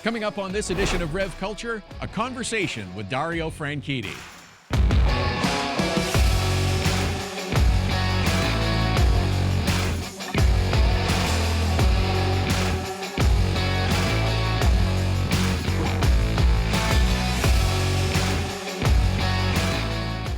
Coming up on this edition of Rev Culture, a conversation with Dario Franchitti.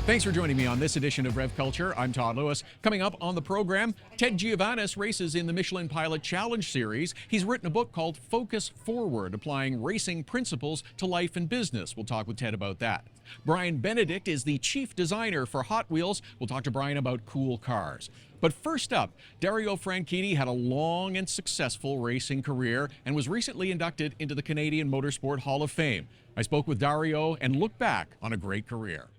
Thanks for joining me on this edition of Rev Culture. I'm Todd Lewis. Coming up on the program, Ted Giovanis races in the Michelin Pilot Challenge Series. He's written a book called Focus Forward, applying racing principles to life and business. We'll talk with Ted about that. Brian Benedict is the chief designer for Hot Wheels. We'll talk to Brian about cool cars. But first up, Dario Franchitti had a long and successful racing career and was recently inducted into the Canadian Motorsport Hall of Fame. I spoke with Dario and looked back on a great career.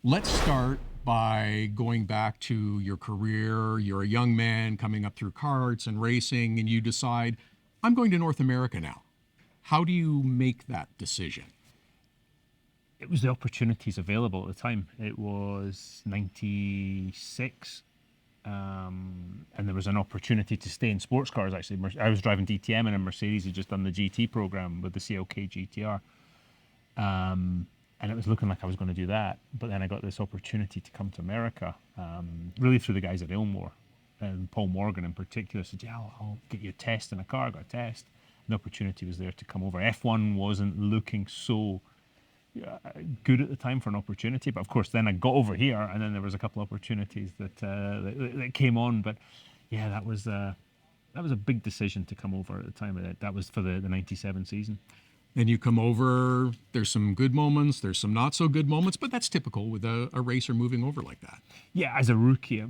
Let's start by going back to your career. You're a young man coming up through karts and racing, and you decide, I'm going to North America now. How do you make that decision? It was the opportunities available at the time. It was 96, and there was an opportunity to stay in sports cars, actually. I was driving DTM, and a Mercedes had just done the GT program with the CLK GTR. And it was looking like I was going to do that. But then I got this opportunity to come to America, really through the guys at Ilmore. And Paul Morgan in particular said, yeah, I'll get you a test in a car. I got a test. And the opportunity was there to come over. F1 wasn't looking so good at the time for an opportunity. But of course, then I got over here, and then there was a couple of opportunities that came on. But yeah, that was a big decision to come over at the time. That was for the 97 season. Then you come over, there's some good moments, there's some not so good moments, but that's typical with a racer moving over like that. Yeah, as a rookie,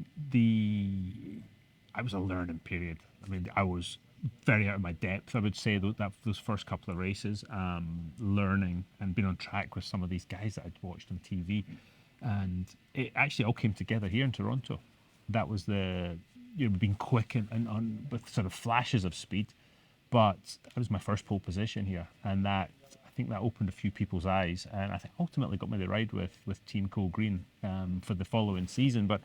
I was a learning period. I mean, I was very out of my depth, I would say, those first couple of races, learning and being on track with some of these guys that I'd watched on TV. And it actually all came together here in Toronto. That was being quick and with sort of flashes of speed. But it was my first pole position here, and I think that opened a few people's eyes, and I think ultimately got me the ride with Team Cole Green for the following season. But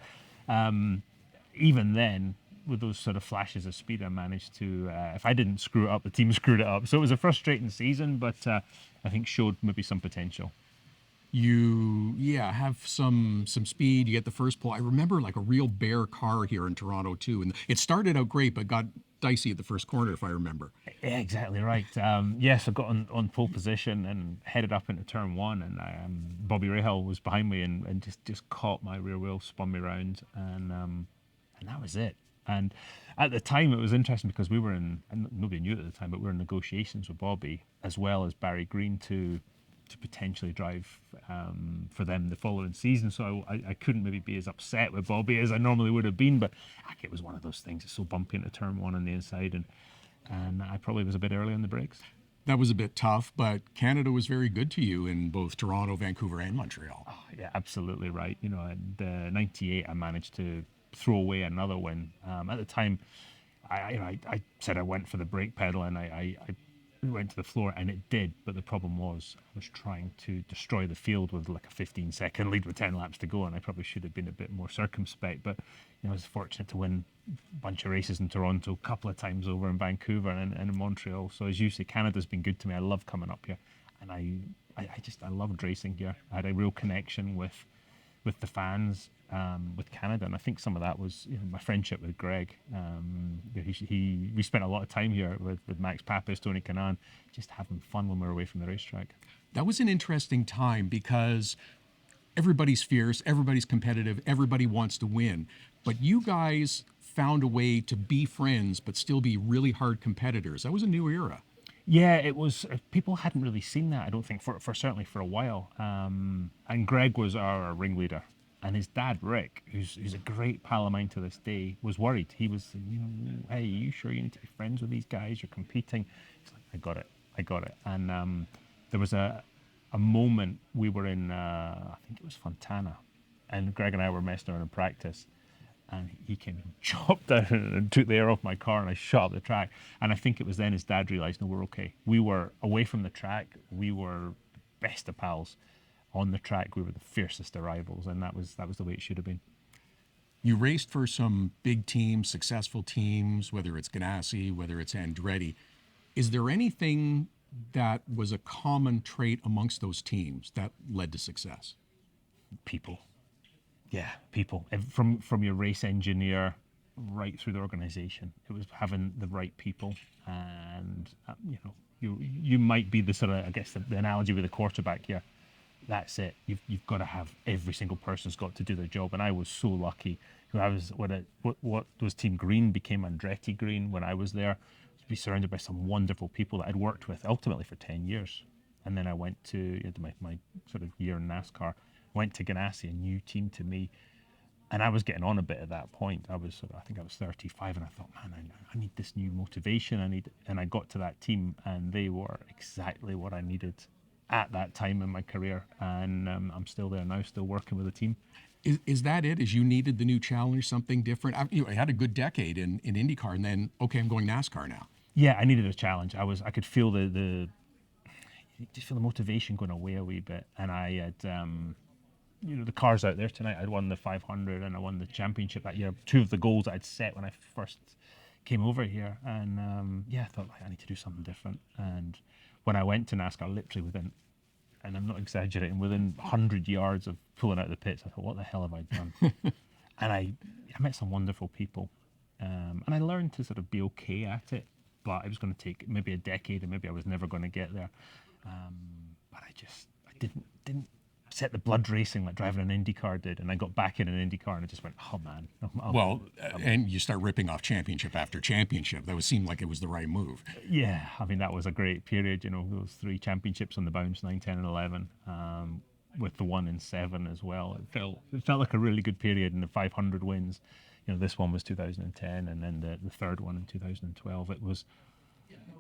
even then, with those sort of flashes of speed, I managed to, if I didn't screw it up, the team screwed it up. So it was a frustrating season, but I think showed maybe some potential. You, have some speed. You get the first pole. I remember like a real bear car here in Toronto too, and it started out great, but got dicey at the first corner, if I remember. Yeah, exactly right. Yes, I got on pole position and headed up into turn one, and Bobby Rahal was behind me and just caught my rear wheel, spun me around, and that was it. And at the time, it was interesting because we were and nobody knew it at the time, but we were in negotiations with Bobby as well as Barry Green to potentially drive for them the following season. So I couldn't maybe be as upset with Bobby as I normally would have been, but it was one of those things. It's so bumpy into turn one on the inside, and I probably was a bit early on the brakes. That was a bit tough, but Canada was very good to you in both Toronto, Vancouver, and Montreal. Oh, yeah, absolutely right. You know, in '98, I managed to throw away another win. At the time, I said I went for the brake pedal, and I went to the floor, and it did, but the problem was I was trying to destroy the field with like a 15-second lead with 10 laps to go, and I probably should have been a bit more circumspect. But I was fortunate to win a bunch of races in Toronto, a couple of times over in Vancouver and in Montreal. So as you say, Canada's been good to me. I love coming up here, and I loved racing here. I had a real connection with the fans, with Canada, and I think some of that was my friendship with Greg. We spent a lot of time here with Max Papis, Tony Kanaan, just having fun when we were away from the racetrack. That was an interesting time because everybody's fierce, everybody's competitive, everybody wants to win, but you guys found a way to be friends but still be really hard competitors. That was a new era. Yeah, it was. People hadn't really seen that, I don't think, for certainly for a while. And Greg was our ringleader, and his dad Rick, who's a great pal of mine to this day, was worried. He was, hey, are you sure you need to be friends with these guys? You're competing. He's like, I got it. And there was a moment we were in, I think it was Fontana, and Greg and I were messing around in practice. And he came and chopped down and took the air off my car, and I shot up the track. And I think it was then his dad realised, no, we're okay. We were away from the track. We were best of pals. On the track, we were the fiercest of rivals, and that was the way it should have been. You raced for some big teams, successful teams, whether it's Ganassi, whether it's Andretti. Is there anything that was a common trait amongst those teams that led to success? People. Yeah, people. From your race engineer right through the organization, it was having the right people, and you might be the sort of, I guess, the analogy with the quarterback here. That's it. You've got to have every single person's got to do their job, and I was so lucky. I was what was Team Green became Andretti Green when I was there. To be surrounded by some wonderful people that I'd worked with ultimately for 10 years, and then I went to my sort of year in NASCAR. Went to Ganassi, a new team to me, and I was getting on a bit at that point. I think I was 35, and I thought, man, I need this new motivation. And I got to that team, and they were exactly what I needed at that time in my career. And I'm still there now, still working with the team. Is that it? Is you needed the new challenge, something different? I had a good decade in IndyCar, and then I'm going NASCAR now. Yeah, I needed a challenge. I could feel the motivation going away a wee bit, and I had. The cars out there tonight. I'd won the 500 and I won the championship that year. Two of the goals that I'd set when I first came over here. And I thought, I need to do something different. And when I went to NASCAR, literally within, and I'm not exaggerating, within 100 yards of pulling out of the pits, I thought, what the hell have I done? And I met some wonderful people. And I learned to sort of be okay at it. But it was going to take maybe a decade, and maybe I was never going to get there. But I didn't set the blood racing like driving an Indy car did, and I got back in an Indy car and I just went, oh man. And you start ripping off championship after championship. That seemed like it was the right move. Yeah, I mean, that was a great period, those 3 championships on the bounce, 9, 10 and 11, with the 1 in 7 as well. It felt like a really good period, and the 500 wins, this one was 2010, and then the third one in 2012. It was,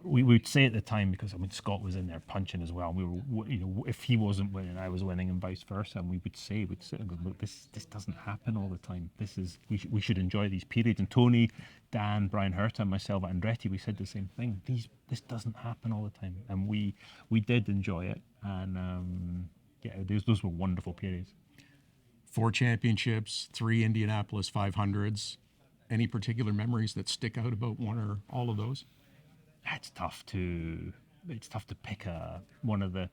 we would say at the time, because Scott was in there punching as well. We were, if he wasn't winning, I was winning, and vice versa. And we'd sit and go, look, this doesn't happen all the time. We should enjoy these periods. And Tony, Dan, Brian Herta, and myself at Andretti, we said the same thing. This doesn't happen all the time, and we did enjoy it. And those were wonderful periods. 4 championships, 3 Indianapolis 500s. Any particular memories that stick out about one or all of those? It's tough to pick one of them.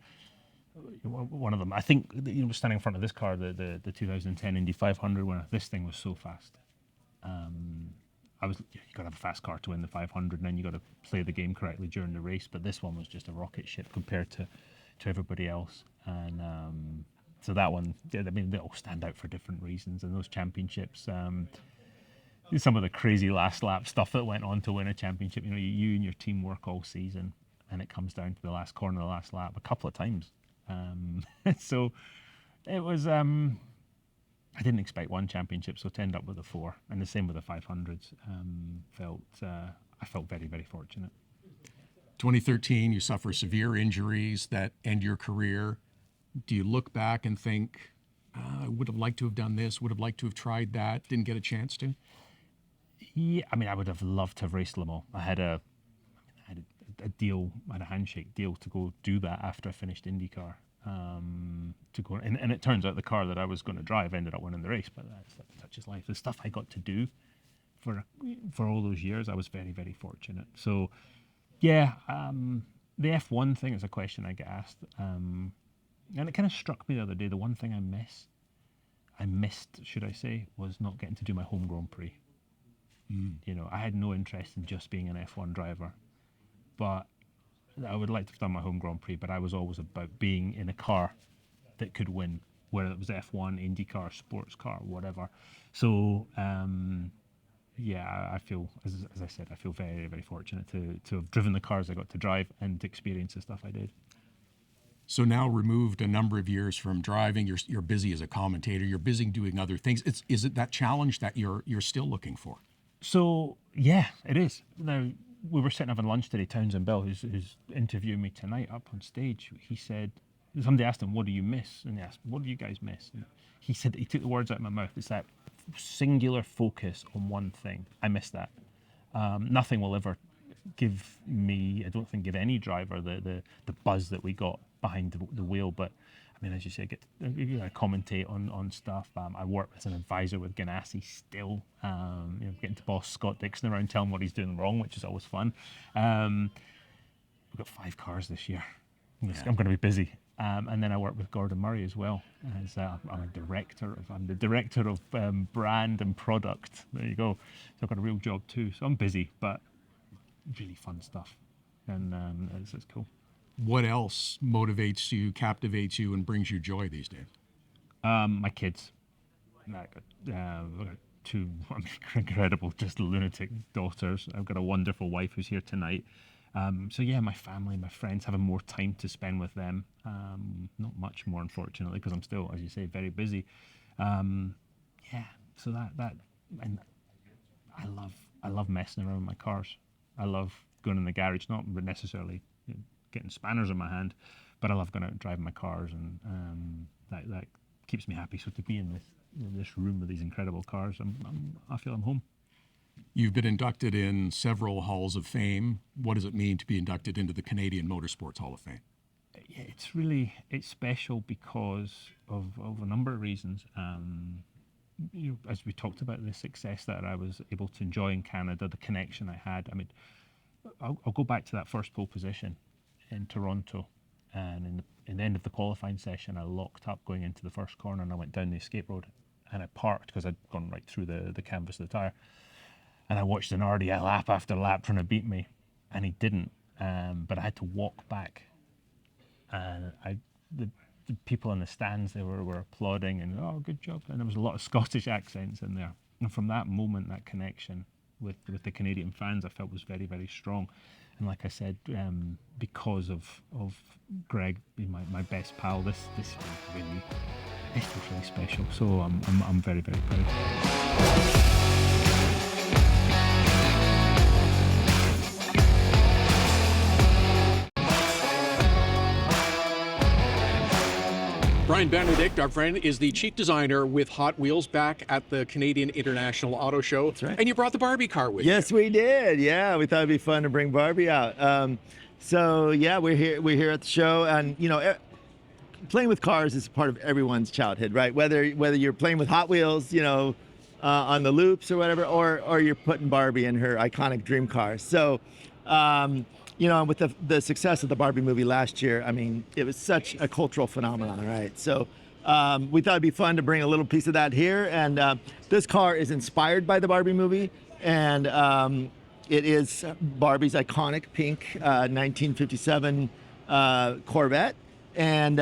I think standing in front of this car, the 2010 Indy 500 winner, this thing was so fast. You got to have a fast car to win the 500, and then you got to play the game correctly during the race. But this one was just a rocket ship compared to everybody else, and so that one, they all stand out for different reasons. And those championships. Some of the crazy last lap stuff that went on to win a championship. You and your team work all season, and it comes down to the last corner, the last lap, a couple of times. So it was. I didn't expect 1 championship, so to end up with a 4, and the same with the 500s. I felt very, very fortunate. 2013, you suffer severe injuries that end your career. Do you look back and think, I would have liked to have done this, would have liked to have tried that, didn't get a chance to? Yeah, I would have loved to have raced Le Mans. I had a deal, I had a handshake deal to go do that after I finished IndyCar. To go, and it turns out the car that I was going to drive ended up winning the race, but that's such is life. The stuff I got to do for all those years, I was very, very fortunate. So, yeah, the F1 thing is a question I get asked, and it kind of struck me the other day. The one thing I missed, should I say, was not getting to do my home Grand Prix. I had no interest in just being an F1 driver, but I would like to have done my home Grand Prix, but I was always about being in a car that could win, whether it was F1, IndyCar, sports car, whatever. So, I feel, as I said, I feel very, very fortunate to have driven the cars I got to drive and to experience the stuff I did. So now, removed a number of years from driving, you're busy as a commentator, you're busy doing other things. Is it that challenge that you're still looking for? So, yeah, it is. Now, we were sitting having lunch today. Townsend Bell, who's interviewing me tonight up on stage, he said, somebody asked him, what do you miss? And he asked, what do you guys miss? And he said, he took the words out of my mouth. It's that singular focus on one thing. I miss that. Nothing will ever give me, I don't think give any driver the buzz that we got behind the wheel. But I mean, as you say, I commentate on stuff. I work as an advisor with Ganassi still, getting to boss Scott Dixon around, tell him what he's doing wrong, which is always fun. got 5 cars this year. I'm going to be busy. And then I work with Gordon Murray as well. As I'm the director of brand and product. There you go. So I've got a real job too. So I'm busy, but really fun stuff, and it's cool. What else motivates you, captivates you, and brings you joy these days? My kids. I've got 2 incredible, just lunatic daughters. I've got a wonderful wife who's here tonight. So yeah, my family, my friends, having more time to spend with them. Not much more, unfortunately, because I'm still, as you say, very busy. So that, and I love messing around with my cars. I love going in the garage, not necessarily getting spanners in my hand, but I love going out and driving my cars, and that keeps me happy. So to be in this room with these incredible cars, I feel I'm home. You've been inducted in several halls of fame. What does it mean to be inducted into the Canadian Motorsports Hall of Fame? Yeah, it's special because of a number of reasons. As we talked about, the success that I was able to enjoy in Canada, the connection I had. I mean, I'll go back to that first pole position in Toronto, and in the end of the qualifying session, I locked up going into the first corner, and I went down the escape road, and I parked because I'd gone right through the canvas of the tyre, and I watched an RDL lap after lap trying to beat me, and he didn't. But I had to walk back, and the people in the stands, they were applauding and, oh, good job, and there was a lot of Scottish accents in there, and from that moment, that connection with the Canadian fans, I felt was very, very strong. And like I said, because of Greg being my best pal, this was really special. So I'm very, very proud. Brian Benedict, our friend, is the chief designer with Hot Wheels back at the Canadian International Auto Show. That's right. And you brought the Barbie car with you. Yes, we did. Yeah, we thought it'd be fun to bring Barbie out. So yeah, we're here at the show, and playing with cars is part of everyone's childhood, right? Whether you're playing with Hot Wheels, on the loops or whatever, or you're putting Barbie in her iconic dream car. So, with the success of the Barbie movie last year, I mean, it was such a cultural phenomenon, right? So we thought it'd be fun to bring a little piece of that here. And this car is inspired by the Barbie movie, and it is Barbie's iconic pink 1957 Corvette. And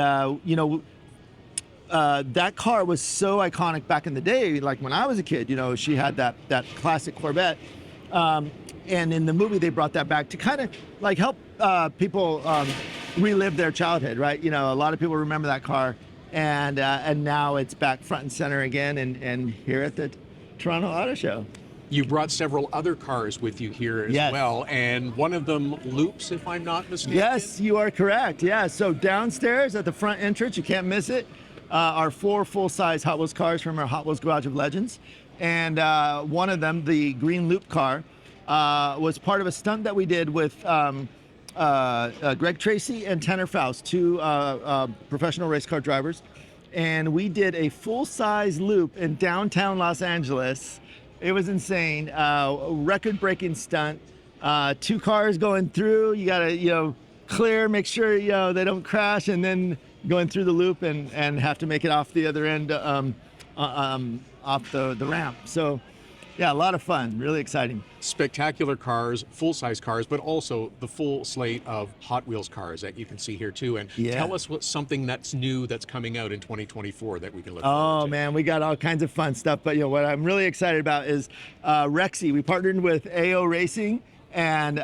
that car was so iconic back in the day. Like when I was a kid, she had that classic Corvette. And in the movie, they brought that back to kind of like help people relive their childhood, right? A lot of people remember that car, and now it's back front and center again, and here at the Toronto Auto Show. You brought several other cars with you here as well, and one of them loops, if I'm not mistaken. Yes, you are correct. Yeah, so downstairs at the front entrance, you can't miss it, are 4 full-size Hot Wheels cars from our Hot Wheels Garage of Legends, and one of them, the green loop car, was part of a stunt that we did with Greg Tracy and Tanner Faust, 2 professional race car drivers. And we did a full-size loop in downtown Los Angeles. It was insane. Record-breaking stunt. 2 cars going through. You gotta, clear, make sure, they don't crash, and then going through the loop and have to make it off the other end, off the ramp. So, yeah, a lot of fun, really exciting. Spectacular cars, full-size cars, but also the full slate of Hot Wheels cars that you can see here too. And tell us what's something that's new that's coming out in 2024 that we can look forward to. Oh man, we got all kinds of fun stuff. But what I'm really excited about is Rexy. We partnered with AO Racing, and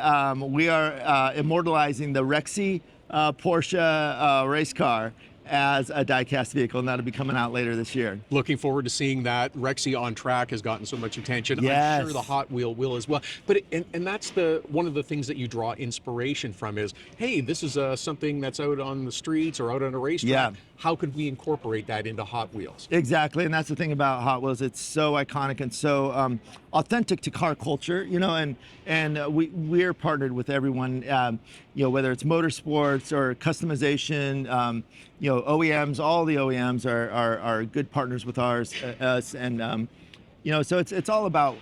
we are immortalizing the Rexy Porsche race car as a die-cast vehicle, and that'll be coming out later this year. Looking forward to seeing that. Rexy on track has gotten so much attention. Yes. I'm sure the Hot Wheel will as well. But and that's one of the things that you draw inspiration from is, hey, this is something that's out on the streets or out on a racetrack. Yeah. How could we incorporate that into Hot Wheels? Exactly, and that's the thing about Hot Wheels. It's so iconic and so authentic to car culture, and we're partnered with everyone, whether it's motorsports or customization, OEMs. All the OEMs are good partners with us, and so it's all about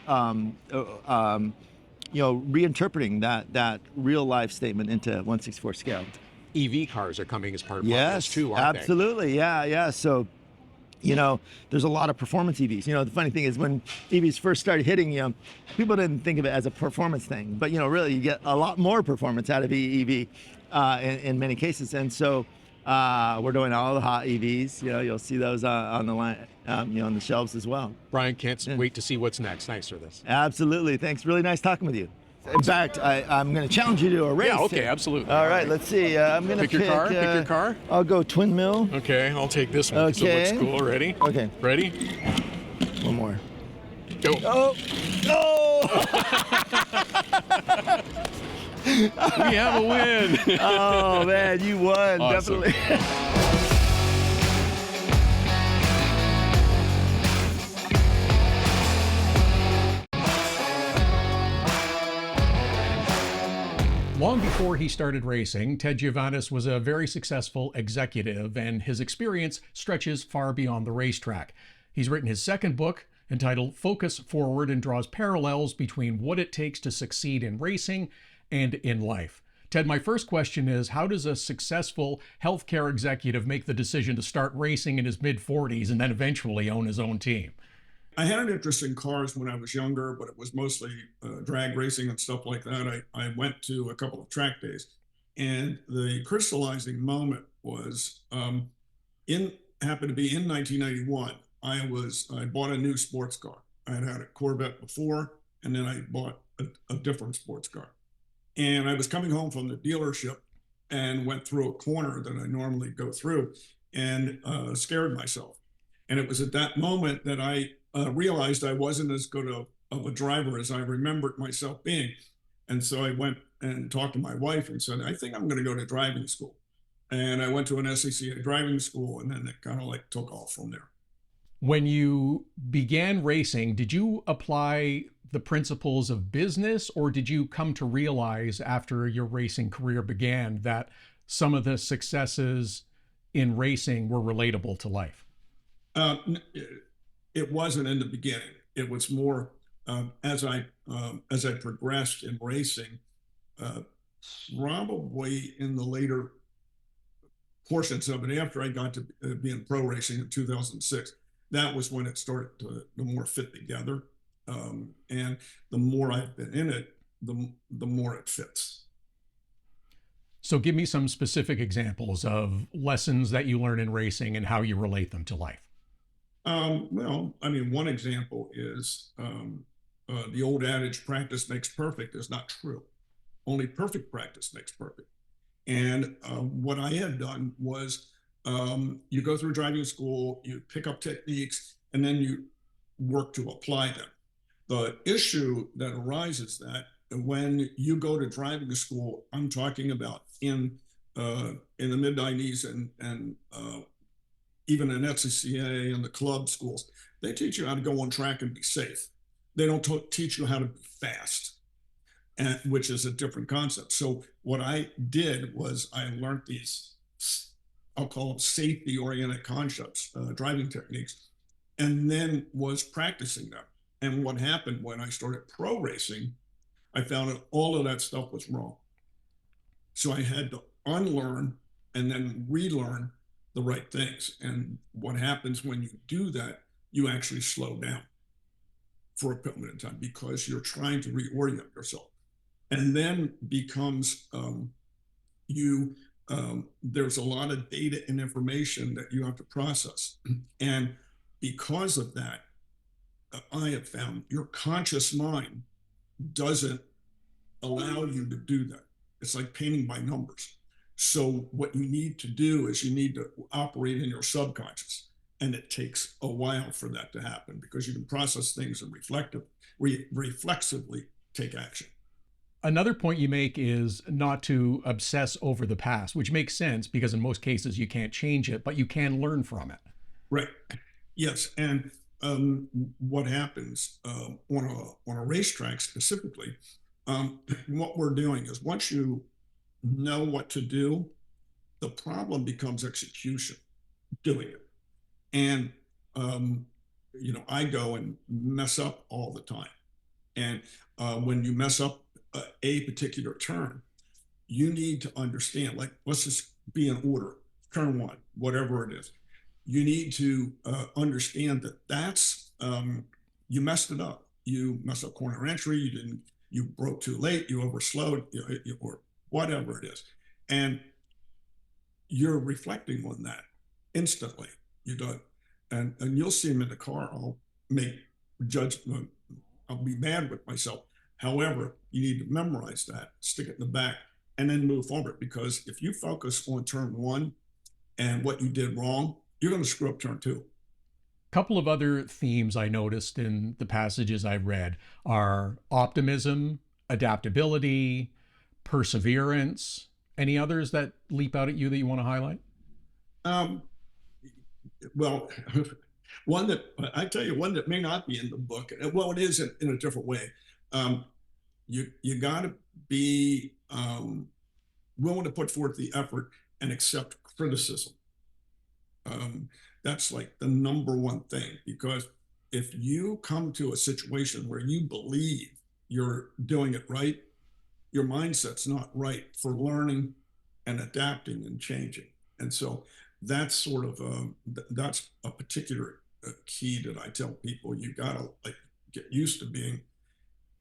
reinterpreting that real life statement into 1/64 scale. EV cars are coming as part of Yes, this too, aren't absolutely. Yeah. So, there's a lot of performance EVs. The funny thing is when EVs first started hitting, people didn't think of it as a performance thing, but really you get a lot more performance out of EV in many cases. And so we're doing all the hot EVs. You'll see those on the line, on the shelves as well. Brian, can't wait to see what's next. Thanks for this. Absolutely. Thanks. Really nice talking with you. In fact, I'm going to challenge you to a race. Yeah, okay, today. absolutely. All right, let's see. I'm going to pick your car. Pick your car. I'll go twin mill. Okay, I'll take this one. Okay. So it looks cool. Ready? Okay. Ready? One more. Go. Oh! No! We have a win. Oh man, you won. Awesome. Definitely. Long before he started racing, Ted Giovanis was a very successful executive, and his experience stretches far beyond the racetrack. He's written his second book, entitled Focus Forward, and draws parallels between what it takes to succeed in racing and in life. Ted, my first question is, how does a successful healthcare executive make the decision to start racing in his mid-40s and then eventually own his own team? I had an interest in cars when I was younger, but it was mostly drag racing and stuff like that. I went to a couple of track days, and the crystallizing moment was happened to be in 1991. I bought a new sports car. I had a Corvette before, and then I bought a different sports car. And I was coming home from the dealership and went through a corner that I normally go through and scared myself. And it was at that moment that I realized I wasn't as good of a driver as I remembered myself being. And so I went and talked to my wife and said, I think I'm going to go to driving school. And I went to an SCCA driving school, and then it kind of like took off from there. When you began racing, did you apply the principles of business, or did you come to realize after your racing career began that some of the successes in racing were relatable to life? It wasn't in the beginning. It was more as I progressed in racing, probably in the later portions of it, after I got to be in pro racing in 2006. That was when it started to more fit together. And the more I've been in it, the more it fits. So give me some specific examples of lessons that you learn in racing and how you relate them to life. Well, I mean, one example is the old adage, practice makes perfect, is not true. Only perfect practice makes perfect. And what I had done was you go through driving school, you pick up techniques, and then you work to apply them. The issue that arises that when you go to driving school, I'm talking about in the mid-90s and even in SCCA and the club schools, they teach you how to go on track and be safe. They don't teach you how to be fast, which is a different concept. So what I did was I learned these, I'll call them safety-oriented concepts, driving techniques, and then was practicing them. And what happened when I started pro racing, I found that all of that stuff was wrong. So I had to unlearn and then relearn the right things. And what happens when you do that, you actually slow down for a permanent time because you're trying to reorient yourself. And then becomes there's a lot of data and information that you have to process. And because of that, I have found your conscious mind doesn't allow you to do that. It's like painting by numbers. So what you need to do is you need to operate in your subconscious. And it takes a while for that to happen because you can process things and reflexively take action. Another point you make is not to obsess over the past, which makes sense because in most cases you can't change it, but you can learn from it. Right. Yes. And what happens on a racetrack specifically, what we're doing is once you know what to do, the problem becomes execution, doing it. And, I go and mess up all the time. And when you mess up a particular turn, you need to understand, like, let's just be in order, turn one, whatever it is. You need to understand that you messed it up. You messed up corner entry. You broke too late. You overslowed, or whatever it is. And you're reflecting on that instantly. You don't, and you'll see them in the car. I'll make judgment. I'll be mad with myself. However, you need to memorize that, stick it in the back, and then move forward. Because if you focus on turn one and what you did wrong, you're going to screw up turn two. Couple of other themes I noticed in the passages I've read are optimism, adaptability, perseverance. Any others that leap out at you that you want to highlight? Well, one that I tell you, one that may not be in the book. Well, it is in a different way. You got to be willing to put forth the effort and accept criticism. That's like the number one thing, because if you come to a situation where you believe you're doing it right, your mindset's not right for learning and adapting and changing. And so that's sort of that's a particular key that I tell people. You gotta like get used to being.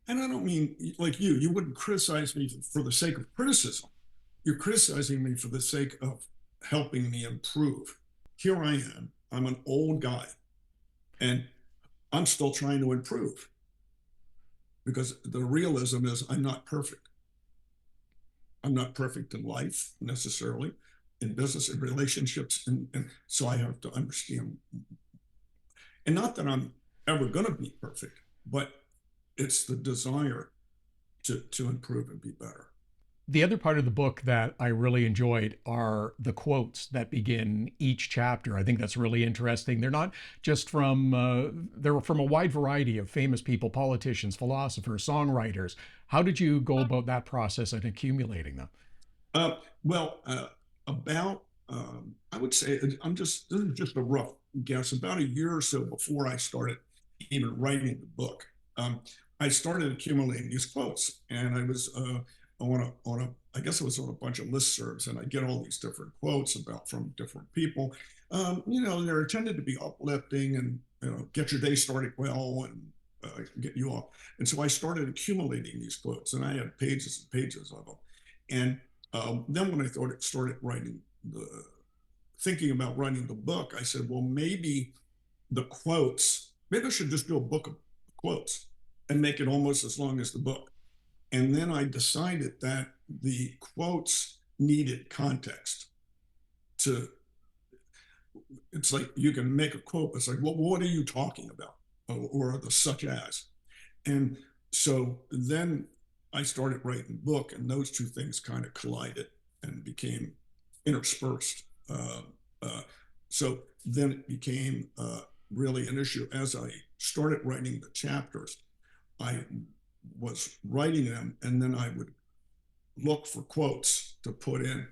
And I don't mean like you wouldn't criticize me for the sake of criticism. You're criticizing me for the sake of helping me improve. Here I am. I'm an old guy, and I'm still trying to improve, because the realism is I'm not perfect. I'm not perfect in life necessarily, in business and relationships. And so I have to understand, and not that I'm ever going to be perfect, but it's the desire to improve and be better. The other part of the book that I really enjoyed are the quotes that begin each chapter. I think that's really interesting. They're not just they're from a wide variety of famous people, politicians, philosophers, songwriters. How did you go about that process and accumulating them? I would say this is just a rough guess, about a year or so before I started even writing the book, I started accumulating these quotes, and I was I guess it was on a bunch of listservs, and I get all these different quotes from different people. They're intended to be uplifting and get your day started well and get you off. And so I started accumulating these quotes, and I had pages and pages of them. And then when I started thinking about writing the book, I said, well, maybe maybe I should just do a book of quotes and make it almost as long as the book. And then I decided that the quotes needed context. It's like you can make a quote, it's like, well, what are you talking about? Or the such as. And so then I started writing the book, and those two things kind of collided and became interspersed. So then it became really an issue. As I started writing the chapters, I was writing them, and then I would look for quotes to put in.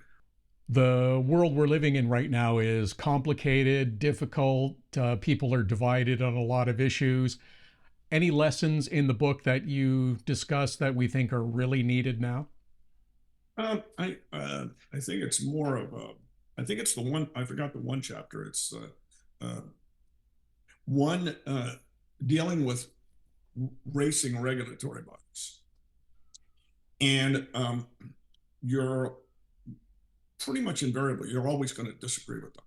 The world we're living in right now is complicated, difficult. People are divided on a lot of issues. Any lessons in the book that you discuss that we think are really needed now? I think it's more of I think it's the one, I forgot the one chapter. It's one dealing with racing regulatory bodies. And you're pretty much invariably, you're always going to disagree with them,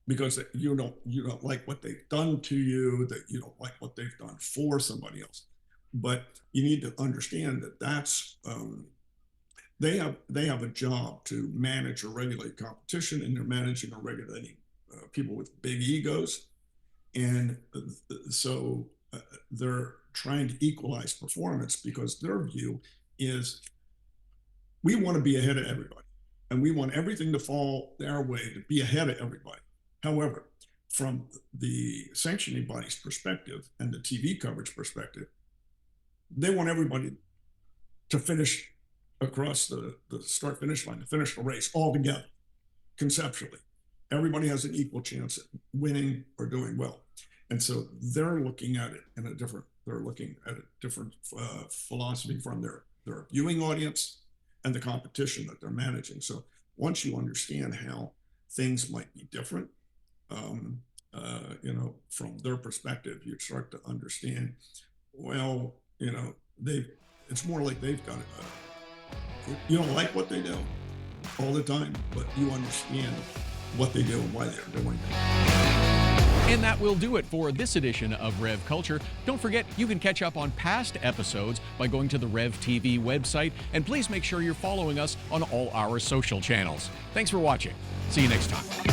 because you don't like what they've done to you, that you don't like what they've done for somebody else. But you need to understand that they have a job to manage or regulate competition, and they're managing or regulating people with big egos. And so they're trying to equalize performance, because their view is we want to be ahead of everybody, and we want everything to fall their way to be ahead of everybody. However, from the sanctioning body's perspective and the TV coverage perspective, they want everybody to finish across the start finish line, to finish the race all together. Conceptually, everybody has an equal chance at winning or doing well. And so they're looking at it in a different philosophy from their their viewing audience and the competition that they're managing. So once you understand how things might be different, from their perspective, you start to understand, well, it's more like they've got you don't like what they do all the time, but you understand what they do and why they're doing it. And that will do it for this edition of Rev Culture. Don't forget, you can catch up on past episodes by going to the Rev TV website, and please make sure you're following us on all our social channels. Thanks for watching. See you next time.